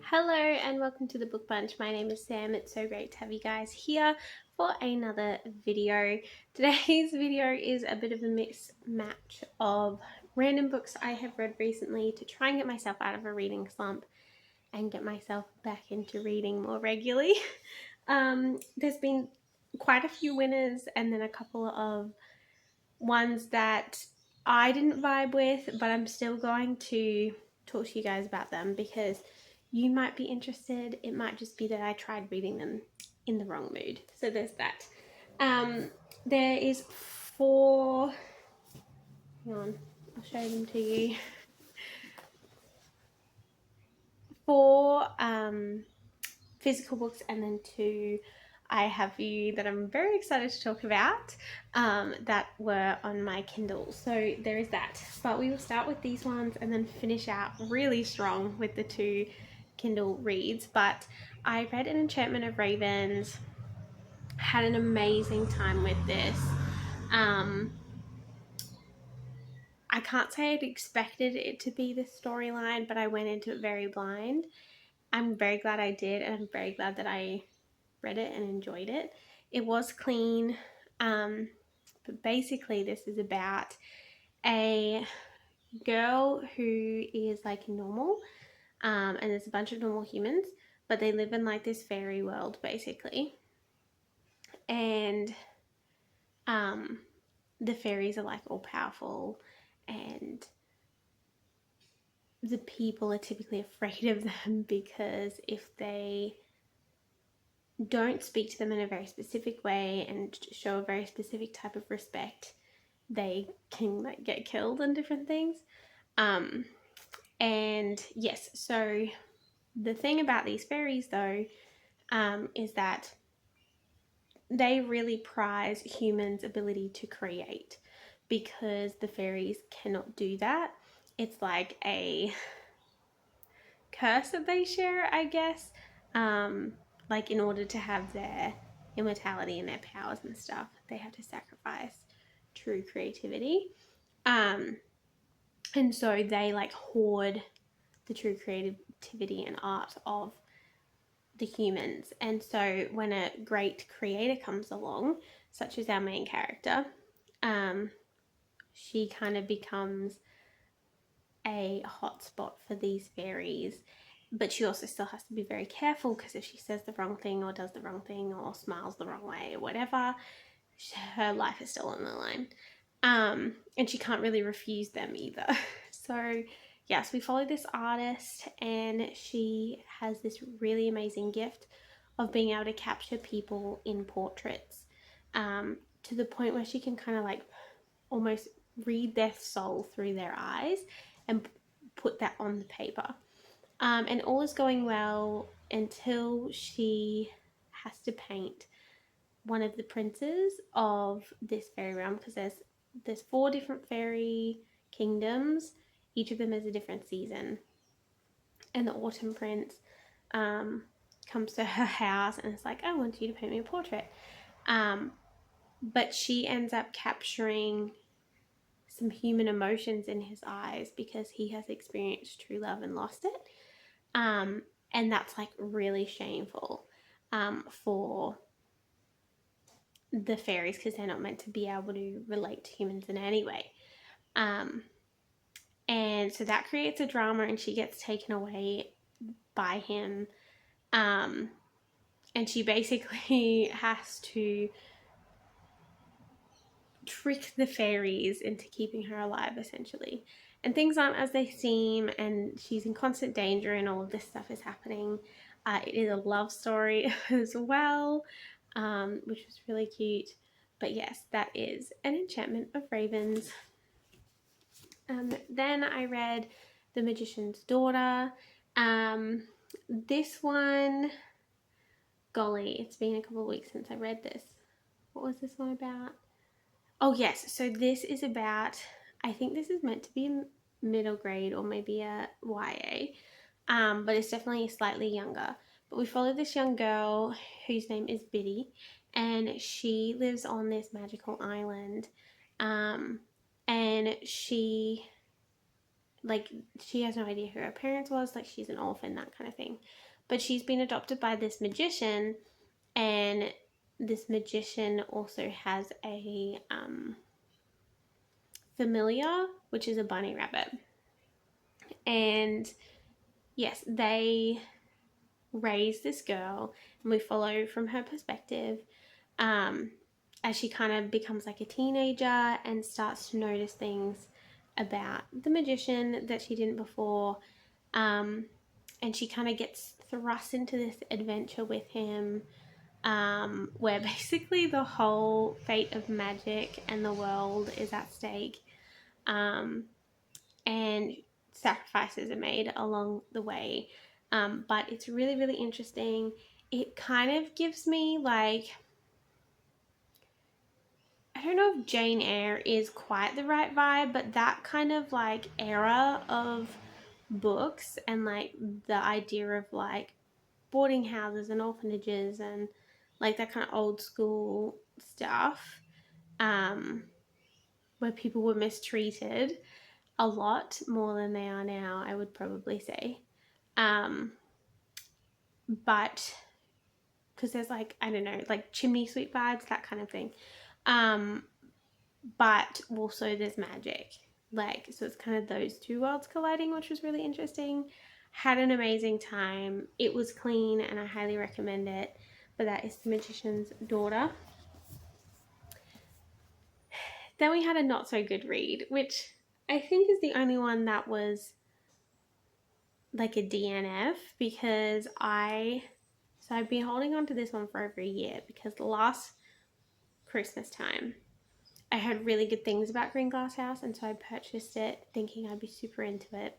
Hello and welcome to the Book Bunch. My name is Sam. It's so great to have you guys here for another video. Today's video is a bit of a mismatch of random books I have read recently to try and get myself out of a reading slump and get myself back into reading more regularly. There's been quite a few winners and then a couple of ones that I didn't vibe with, but I'm still going to talk to you guys about them because you might be interested. It might just be that I tried reading them in the wrong mood. So there's that. There is four, hang on, I'll show them to you. Four physical books and then two I have for you that I'm very excited to talk about that were on my Kindle. So there is that. But we will start with these ones and then finish out really strong with the two Kindle reads. But I read An Enchantment of Ravens, had an amazing time with this. I can't say I'd expected it to be this storyline, but I went into it very blind. I'm very glad I did, and I'm very glad that I read it and enjoyed it. It was clean, but basically this is about a girl who is like normal, and there's a bunch of normal humans, but they live in like this fairy world basically, and the fairies are like all powerful, and the people are typically afraid of them because if they don't speak to them in a very specific way and show a very specific type of respect, they can like get killed and different things. And yes, so the thing about these fairies though is that they really prize humans' ability to create, because the fairies cannot do that. It's like a curse that they share, I guess. Like in order to have their immortality and their powers and stuff, they have to sacrifice true creativity. And so they like hoard the true creativity and art of the humans. And so when a great creator comes along, such as our main character, she kind of becomes a hotspot for these fairies. But she also still has to be very careful, because if she says the wrong thing or does the wrong thing or smiles the wrong way or whatever, her life is still on the line. And she can't really refuse them either. So yes, we follow this artist, and she has this really amazing gift of being able to capture people in portraits, to the point where she can kind of like almost read their soul through their eyes and put that on the paper. And all is going well until she has to paint one of the princes of this fairy realm, because there's 4 different fairy kingdoms. Each of them is a different season, and the autumn prince comes to her house and is like, I want you to paint me a portrait. But she ends up capturing some human emotions in his eyes because he has experienced true love and lost it. And that's like really shameful for the fairies, because they're not meant to be able to relate to humans in any way. And so that creates a drama, and she gets taken away by him. And she basically has to trick the fairies into keeping her alive, essentially. And things aren't as they seem, and she's in constant danger, and all of this stuff is happening. It is a love story as well, which was really cute. But yes, that is An Enchantment of Ravens. Then I read The Magician's Daughter. This one, golly, it's been a couple of weeks since I read this. What was this one about? Oh yes, so this is about, I think this is meant to be middle grade or maybe a YA, but it's definitely slightly younger. But we follow this young girl whose name is Biddy, and she lives on this magical island, and she like, she has no idea who her parents was, like, she's an orphan, that kind of thing. But she's been adopted by this magician, and this magician also has a familiar, which is a bunny rabbit. And yes, they raise this girl, and we follow from her perspective um, as she kind of becomes like a teenager and starts to notice things about the magician that she didn't before. And she kind of gets thrust into this adventure with him, where basically the whole fate of magic and the world is at stake. Um, and sacrifices are made along the way. But it's really, really interesting. It kind of gives me like, I don't know if Jane Eyre is quite the right vibe, but that kind of like era of books, and like the idea of like boarding houses and orphanages and like that kind of old school stuff, um, where people were mistreated a lot more than they are now, I would probably say. Um, but because there's like, I don't know, like chimney sweep vibes, that kind of thing. Um, but also there's magic. Like, so it's kind of those two worlds colliding, which was really interesting. Had an amazing time. It was clean and I highly recommend it. But that is The Magician's Daughter. Then we had a not so good read, which I think is the only one that was like a DNF, because I've been holding on to this one for over a year, because last Christmas time I heard really good things about Green Glass House, and so I purchased it thinking I'd be super into it.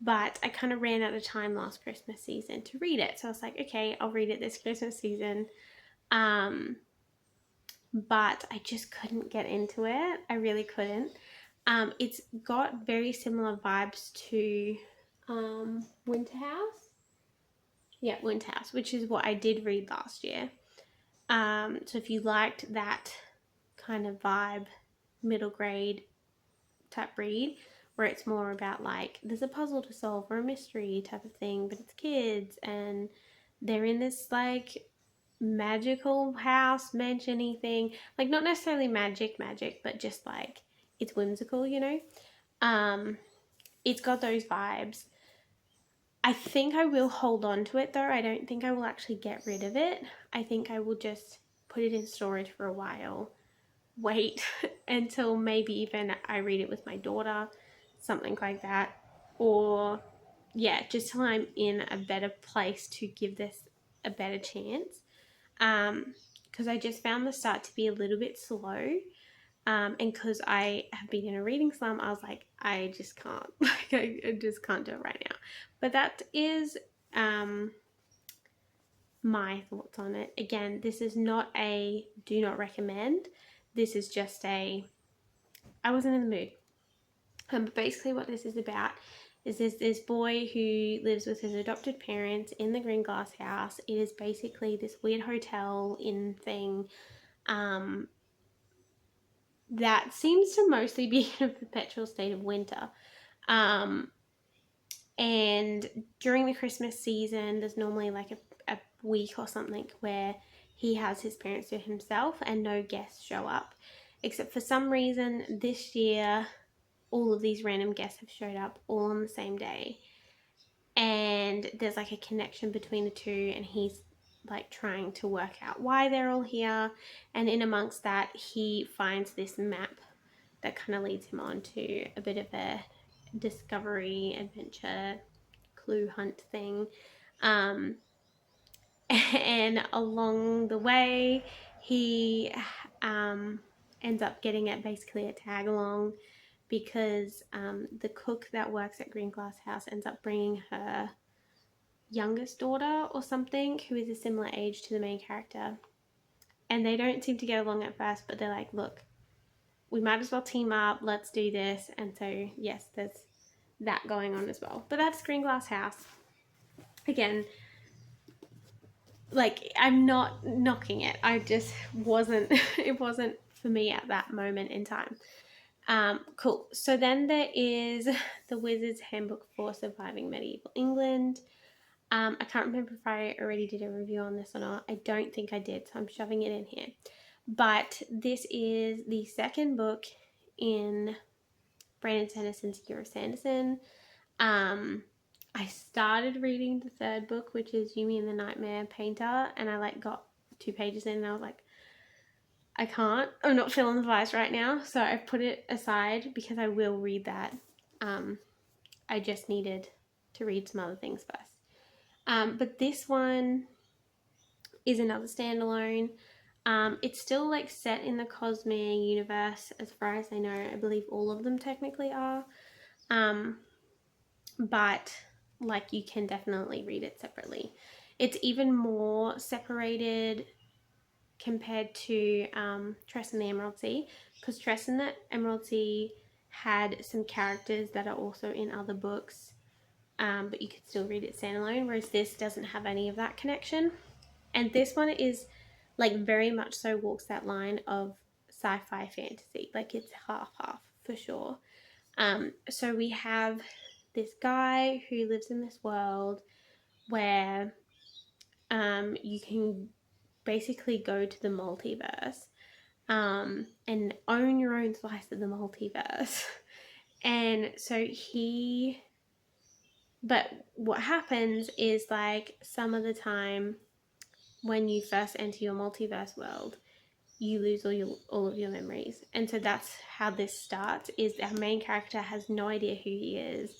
But I kind of ran out of time last Christmas season to read it, so I was like, okay, I'll read it this Christmas season. But I just couldn't get into it. I really couldn't. It's got very similar vibes to Winter House. Yeah, Winter House, which is what I did read last year. So if you liked that kind of vibe, middle grade type read, where it's more about like there's a puzzle to solve or a mystery type of thing, but it's kids and they're in this like magical house, mansion-y thing, like not necessarily magic, but just like it's whimsical, you know. It's got those vibes. I think I will hold on to it though. I don't think I will actually get rid of it. I think I will just put it in storage for a while, wait until maybe even I read it with my daughter, something like that. Or yeah, just till I'm in a better place to give this a better chance. Because I just found the start to be a little bit slow. And because I have been in a reading slump, I was like, I just can't. Like, I just can't do it right now. But that is my thoughts on it. Again, this is not a do not recommend. This is just a I wasn't in the mood. But basically what this is about is there's this boy who lives with his adopted parents in the Green Glass House. It is basically this weird hotel inn thing that seems to mostly be in a perpetual state of winter. And during the Christmas season, there's normally like a week or something where he has his parents to himself and no guests show up. Except for some reason this year, all of these random guests have showed up all on the same day. And there's like a connection between the two, and he's like trying to work out why they're all here. And in amongst that, he finds this map that kind of leads him on to a bit of a discovery adventure clue hunt thing. And along the way, he ends up getting it basically a tag along, because the cook that works at Green Glass House ends up bringing her youngest daughter or something who is a similar age to the main character. And they don't seem to get along at first, but they're like, look, we might as well team up, let's do this. And so yes, there's that going on as well. But that's Green Glass House. Again, like, I'm not knocking it, I just wasn't it wasn't for me at that moment in time. Cool. So then there is The Wizard's Handbook for Surviving Medieval England. I can't remember if I already did a review on this or not. I don't think I did, so I'm shoving it in here. But this is the second book in Brandon Sanderson's Year of Sanderson. I started reading the third book, which is Yumi and the Nightmare Painter, and I like got 2 pages in and I was like, I'm not feeling the vibes right now, so I've put it aside because I will read that. I just needed to read some other things first. But this one is another standalone. It's still like set in the Cosmere universe as far as I know. I believe all of them technically are. But like you can definitely read it separately. It's even more separated compared to Tress and the Emerald Sea, because Tress and the Emerald Sea had some characters that are also in other books, but you could still read it standalone, whereas this doesn't have any of that connection. And this one is like very much so walks that line of sci-fi fantasy. Like it's half for sure. So we have this guy who lives in this world where you can basically go to the multiverse and own your own slice of the multiverse. And so but what happens is like some of the time when you first enter your multiverse world, you lose all of your memories. And so that's how this starts, is our main character has no idea who he is,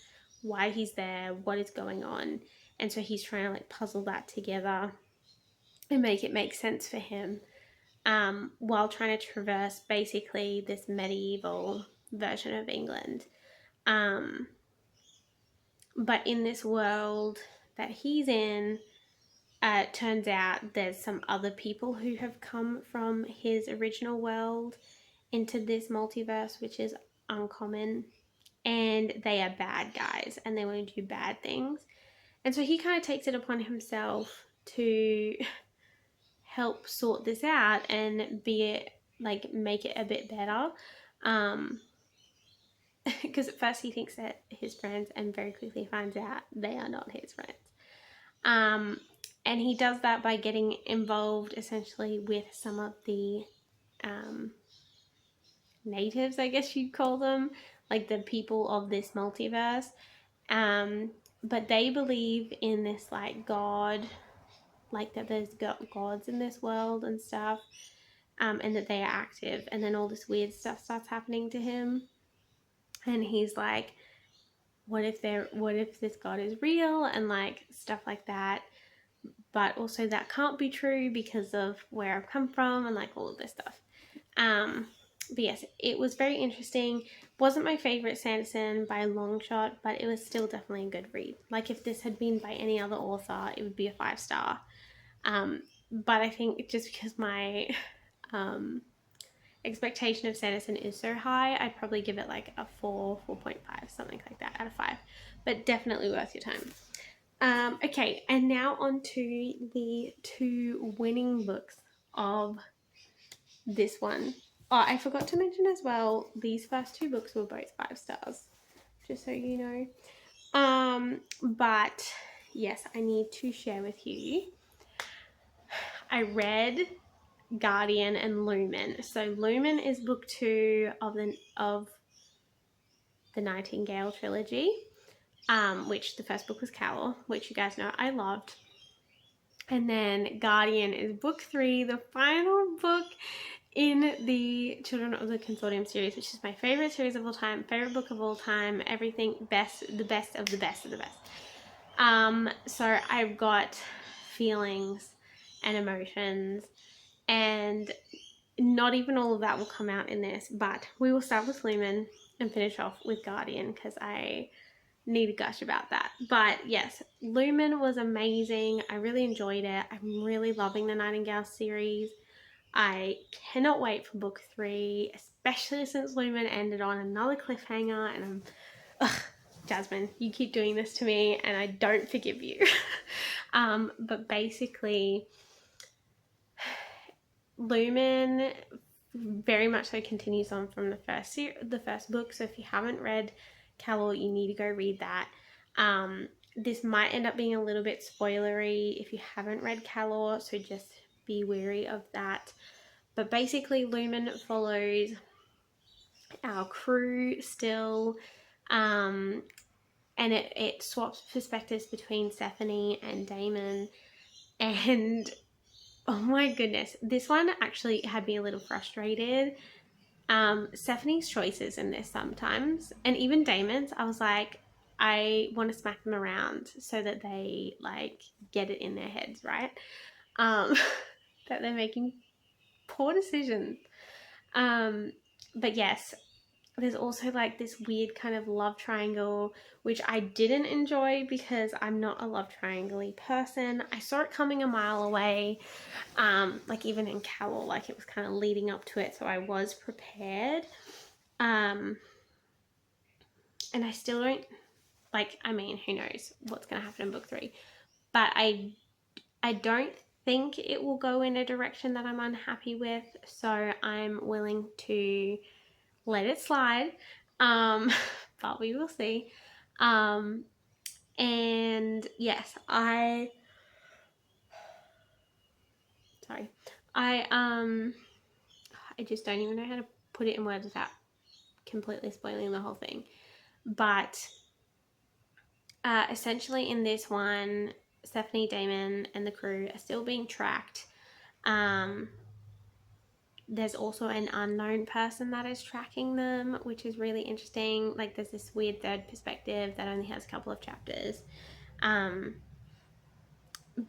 why he's there, what is going on. And so he's trying to like puzzle that together and make it make sense for him, while trying to traverse basically this medieval version of England. But in this world that he's in, it turns out there's some other people who have come from his original world into this multiverse, which is uncommon, and they are bad guys and they want to do bad things. And so he kind of takes it upon himself to help sort this out and make it a bit better. Because at first he thinks that his friends, and very quickly finds out they are not his friends. And he does that by getting involved essentially with some of the natives, I guess you'd call them, like the people of this multiverse. But they believe in this like god, like that there's gods in this world and stuff, and that they are active. And then all this weird stuff starts happening to him, and he's like, what if this god is real, and like stuff like that. But also that can't be true because of where I've come from and like all of this stuff. But yes, it was very interesting. Wasn't my favorite Sanderson by a long shot, but it was still definitely a good read. Like if this had been by any other author, it would be a 5-star. But I think just because my expectation of Sanderson is so high, I'd probably give it like a 4.5, something like that out of 5. But definitely worth your time. Okay, and now on to the 2 winning books of this one. Oh, I forgot to mention as well, these first 2 books were both 5 stars, just so you know. But yes, I need to share with you. I read Guardian and Lumen. So Lumen is book 2 of the Nightingale trilogy, which the first book was Cowell, which you guys know I loved. And then Guardian is book 3, the final book in the Children of the Consortium series, which is my favorite series of all time, favorite book of all time, everything best, the best of the best of the best. So I've got feelings and emotions, and not even all of that will come out in this, but we will start with Lumen and finish off with Guardian because I need to gush about that. But yes, Lumen was amazing. I really enjoyed it. I'm really loving the Nightingale series. I cannot wait for book 3, especially since Lumen ended on another cliffhanger, and Jasmine, you keep doing this to me and I don't forgive you. But basically, Lumen very much so continues on from the first book. So if you haven't read Calor, you need to go read that. This might end up being a little bit spoilery if you haven't read Calor, so just be wary of that. But basically, Lumen follows our crew still, and it swaps perspectives between Stephanie and Damon. And oh my goodness, this one actually had me a little frustrated. Stephanie's choices in this sometimes, and even Damon's, I was like, I want to smack them around so that they like get it in their heads, right? That they're making poor decisions. But yes, there's also like this weird kind of love triangle, which I didn't enjoy because I'm not a love triangle-y person. I saw it coming a mile away. Like even in Calor, like it was kind of leading up to it, so I was prepared. And I still don't like, I mean, who knows what's going to happen in book 3, but I don't think it will go in a direction that I'm unhappy with, so I'm willing to let it slide. But we will see. And yes, I just don't even know how to put it in words without completely spoiling the whole thing. But essentially in this one, Stephanie, Damon, and the crew are still being tracked. There's also an unknown person that is tracking them, which is really interesting. Like there's this weird third perspective that only has a couple of chapters.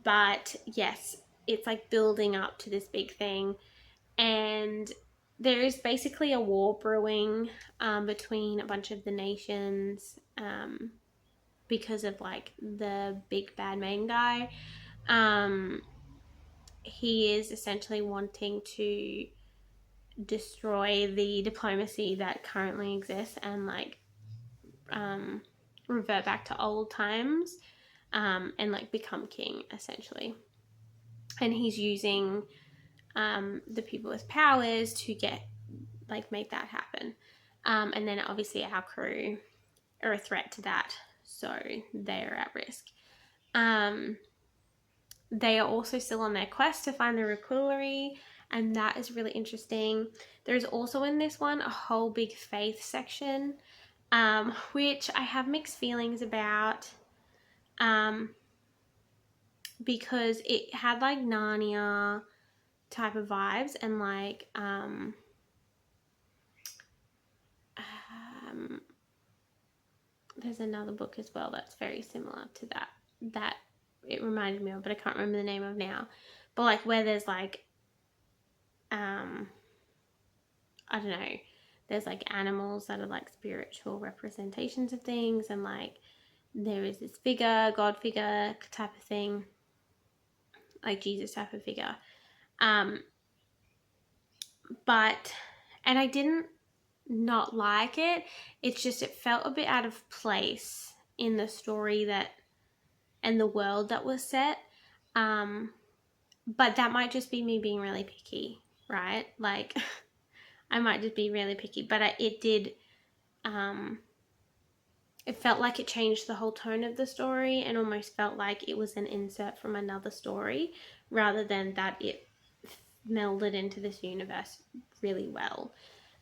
But yes, it's like building up to this big thing. And there is basically a war brewing between a bunch of the nations because of like the big bad main guy. He is essentially wanting to destroy the diplomacy that currently exists and like revert back to old times and like become king essentially. And he's using the people with powers to get like make that happen. And then obviously our crew are a threat to that, so they're at risk. They are also still on their quest to find the Requillery, and that is really interesting. There's also in this one a whole big faith section, which I have mixed feelings about, because it had like Narnia type of vibes, and like there's another book as well that's very similar to that it reminded me of, but I can't remember the name of now. But like where there's like I don't know, there's like animals that are like spiritual representations of things, and like there is this figure, God figure type of thing, like Jesus type of figure. But and I didn't not like it. It's just it felt a bit out of place in the story that and the world that was set. But that might just be me being really picky, right? Like I might just be really picky, but it did it felt like it changed the whole tone of the story and almost felt like it was an insert from another story rather than that it melded into this universe really well.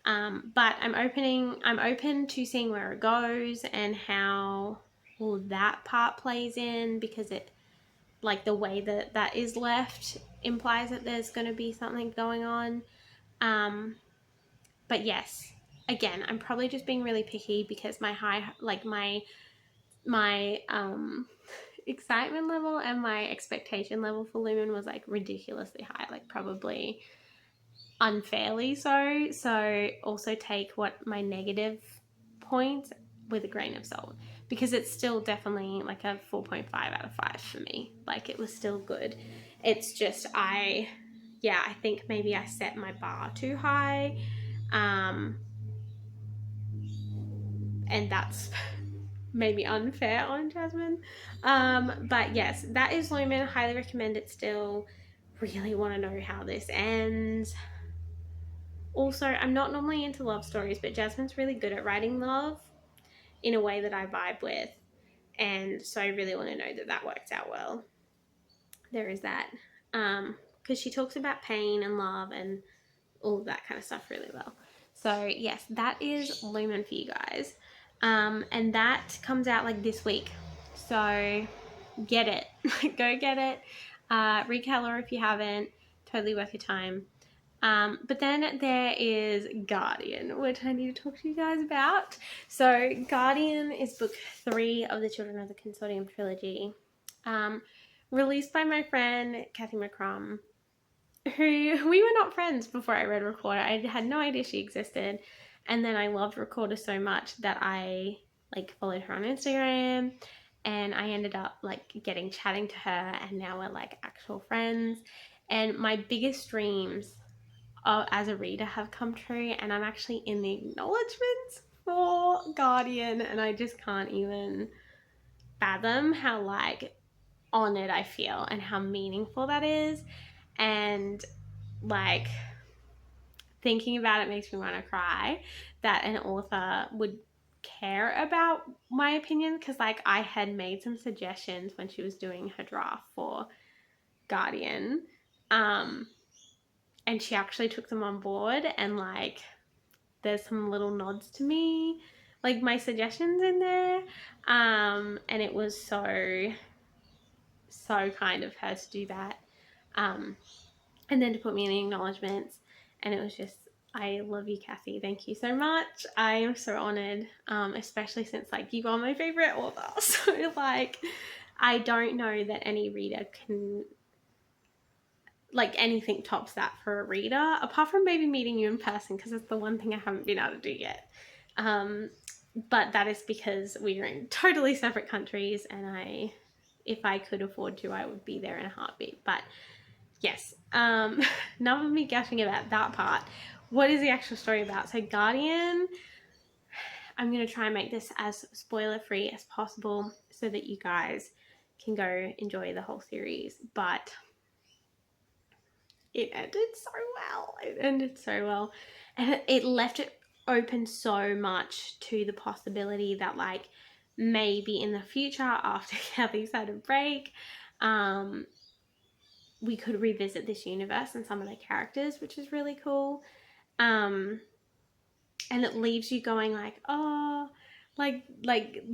But I'm open to seeing where it goes and how all that part plays in, because it like the way that is left implies that there's going to be something going on. But yes, again, I'm probably just being really picky because my excitement level and my expectation level for Lumen was like ridiculously high, like probably unfairly so. So also take what my negative points with a grain of salt, because it's still definitely like a 4.5 out of 5 for me. Like it was still good. It's just I think maybe I set my bar too high. And that's maybe unfair on Jasmine. But yes, that is Lumen. Highly recommend it still. Really want to know how this ends. Also, I'm not normally into love stories, but Jasmine's really good at writing love in a way that I vibe with. And so I really want to know that that works out well. There is that. Because she talks about pain and love and all of that kind of stuff really well. So yes, that is Lumen for you guys. And that comes out like this week. So get it. Go get it. Read Keller if you haven't. Totally worth your time. But then there is Guardian, which I need to talk to you guys about. So Guardian is book 3 of the Children of the Consortium trilogy. Released by my friend Kathy McCrum, who we were not friends before I read Recorder. I had no idea she existed. And then I loved Recorder so much that I like followed her on Instagram, and I ended up like chatting to her, and now we're like actual friends. And my biggest dreams as a reader have come true, and I'm actually in the acknowledgements for Guardian, and I just can't even fathom how like honored I feel and how meaningful that is. And like thinking about it makes me want to cry that an author would care about my opinion, because like I had made some suggestions when she was doing her draft for Guardian, and she actually took them on board, and like there's some little nods to me, like my suggestions in there, and it was so kind of her to do that, and then to put me in the acknowledgements. And it was just, I love you, Kathy. Thank you so much. I am so honored, especially since like you are my favorite author. So like, I don't know that any reader can, like anything tops that for a reader, apart from maybe meeting you in person, because it's the one thing I haven't been able to do yet. But that is because we are in totally separate countries, and if I could afford to, I would be there in a heartbeat. But yes, enough of me gushing about that part. What is the actual story about? So Guardian, I'm going to try and make this as spoiler free as possible so that you guys can go enjoy the whole series. But it ended so well. It ended so well. And it left it open so much to the possibility that like maybe in the future, after Kathy's had a break, we could revisit this universe and some of the characters, which is really cool. And it leaves you going like, oh, like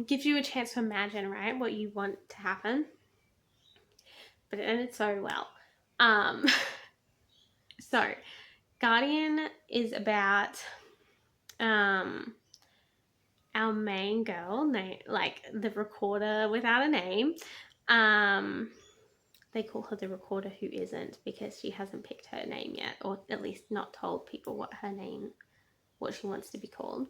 gives you a chance to imagine, right, what you want to happen. But it ended so well. So Guardian is about our main girl, like the recorder without a name. They call her the recorder who isn't, because she hasn't picked her name yet, or at least not told people what she wants to be called,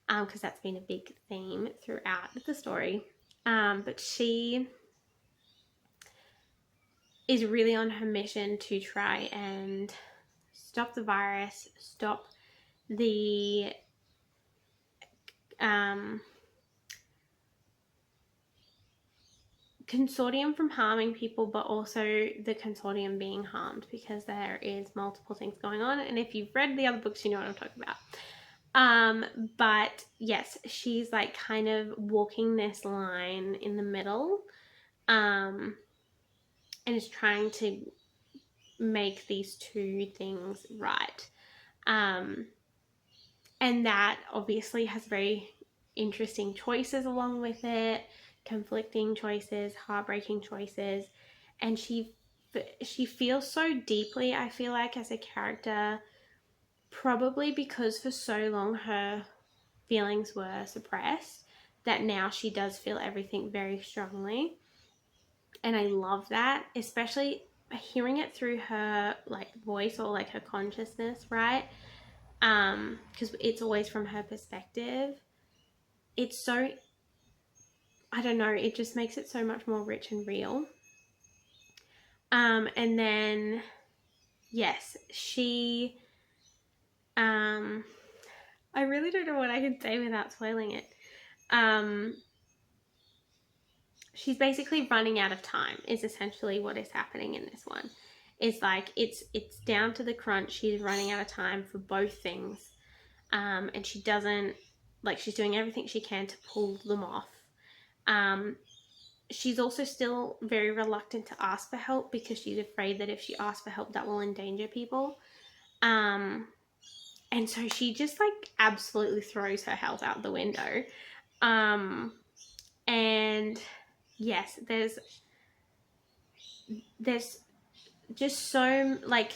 because that's been a big theme throughout the story. But she is really on her mission to try and stop the virus, stop the consortium from harming people, but also the consortium being harmed, because there is multiple things going on. And if you've read the other books, you know what I'm talking about. But yes, she's like kind of walking this line in the middle, and is trying to make these two things right. And that obviously has very interesting choices along with it, conflicting choices, heartbreaking choices. And she feels so deeply, I feel like, as a character, probably because for so long her feelings were suppressed, that now she does feel everything very strongly. And I love that, especially hearing it through her like voice, or like her consciousness, right? Because it's always from her perspective. It's so, I don't know, it just makes it so much more rich and real. And then yes, she I really don't know what I can say without spoiling it. She's basically running out of time, is essentially what is happening in this one. It's like it's down to the crunch. She's running out of time for both things, and she doesn't, like, she's doing everything she can to pull them off. She's also still very reluctant to ask for help because she's afraid that if she asks for help, that will endanger people. And so she just like absolutely throws her health out the window. And yes, there's just so, like,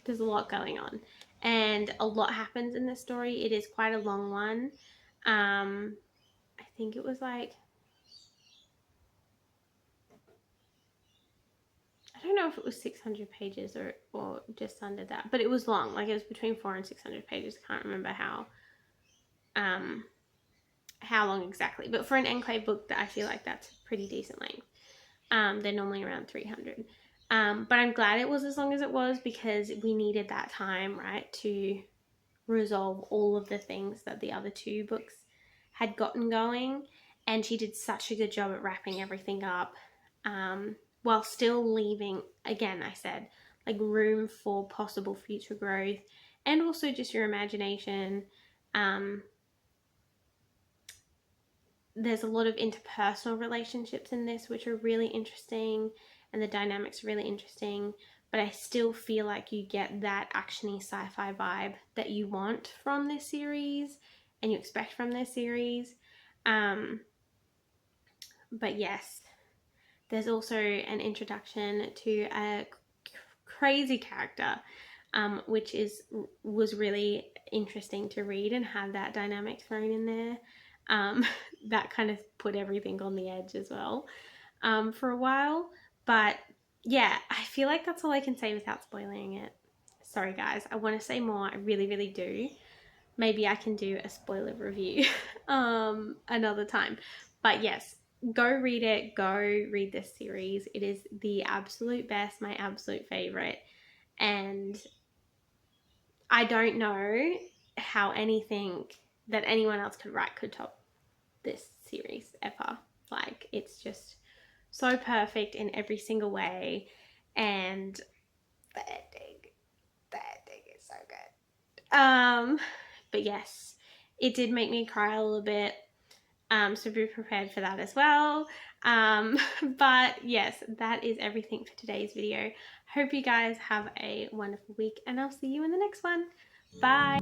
there's a lot going on, and a lot happens in this story. It is quite a long one. I think it was like, I don't know if it was 600 pages or just under that, but it was long. Like, it was between 400 and 600 pages. I can't remember how long exactly, but for an enclave book, that I feel like that's pretty decent length. They're normally around 300. But I'm glad it was as long as it was, because we needed that time, right, to resolve all of the things that the other two books had gotten going. And she did such a good job at wrapping everything up, while still leaving, again, I said, like, room for possible future growth and also just your imagination. There's a lot of interpersonal relationships in this, which are really interesting, and the dynamics are really interesting. But I still feel like you get that actiony sci-fi vibe that you want from this series and you expect from this series. But yes, there's also an introduction to a crazy character, which was really interesting to read and have that dynamic thrown in there. That kind of put everything on the edge as well, for a while. But yeah, I feel like that's all I can say without spoiling it. Sorry guys, I want to say more, I really, really do. Maybe I can do a spoiler review another time. But yes, go read it. Go read this series. It is the absolute best, my absolute favorite. And I don't know how anything that anyone else could write could top this series ever. Like, it's just so perfect in every single way. And the ending is so good. But yes, it did make me cry a little bit. So be prepared for that as well. But yes, that is everything for today's video. Hope you guys have a wonderful week, and I'll see you in the next one. Bye.